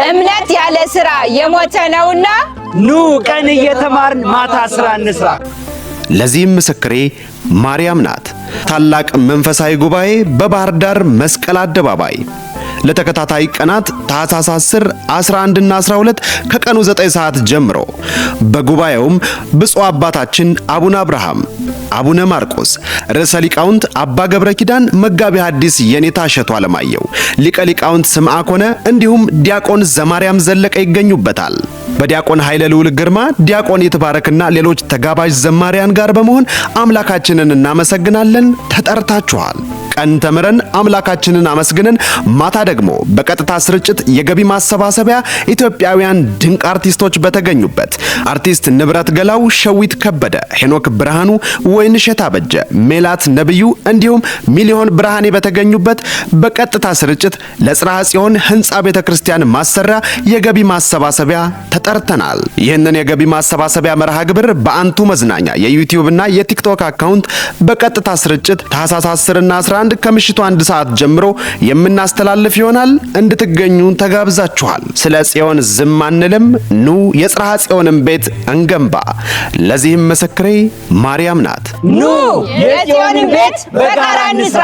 እምነት ያለ ሥራ የሞተ ነውና ኑ ቀን እየተማርን ማታ ሥራ እንስራ። ለዚህም ምስክሬ ማርያም ናት። ታላቅ መንፈሳዊ ጉባኤ በባህር ዳር መስቀል አደባባይ ለተከታታይ ቀናት ታኅሳስ 10፣ 11 እና 12 ከቀኑ 9 ሰዓት ጀምሮ በጉባኤውም ብፁዕ አባታችን አቡነ አብርሃም፣ አቡነ ማርቆስ፣ ርዕሰ ሊቃውንት አባ ገብረ ኪዳን፣ መጋቢ ሐዲስ የኔታ እሸቱ አለማየሁ፣ ሊቀ ሊቃውንት ስምዓ ኮነ እንዲሁም ዲያቆን ዘማርያም ዘለቀ ይገኙበታል። በዲያቆን ኃይለ ልዑል ግርማ፣ ዲያቆን ይትባረክና ሌሎች ተጋባዥ ዘማሪያን ጋር በመሆን አምላካችንን እናመሰግናለን። ተጠርታችኋል። ቀን ተምረን አምላካችንን አመስግነን ማታ ደግሞ በቀጥታ ስርጭት የገቢ ማሰባሰቢያ ኢትዮጵያውያን ድንቅ አርቲስቶች በተገኙበት አርቲስት ንብረት ገላው፣ ሸዊት ከበደ፣ ሄኖክ ብርሃኑ፣ ወይንሸት አበጀ፣ ሜላት ነብዩ እንዲሁም ሚሊዮን ብርሃኔ በተገኙበት በቀጥታ ስርጭት ለጽርሐ ጽዮን ሕንጻ ቤተክርስቲያን ማሰሪያ የገቢ ማሰባሰቢያ ተጠርተናል። ይህንን የገቢ ማሰባሰቢያ መርሃ ግብር በአንቱ መዝናኛ የዩቲዩብ እና የቲክቶክ አካውንት በቀጥታ ስርጭት ታኅሳስ 10 እና 11 ከምሽቱ 1 ሰዓት ጀምሮ የምናስተላልፍ ይሆናል። እንድትገኙ ተጋብዛችኋል። ስለ ጽዮን ዝም አንልም። ኑ የጽርሐ ጽዮንን ቤት እንገንባ። ለዚህም ምስክሬ ማርያም ናት። ኑ የጽዮንን ቤት በጋራ እንስራ።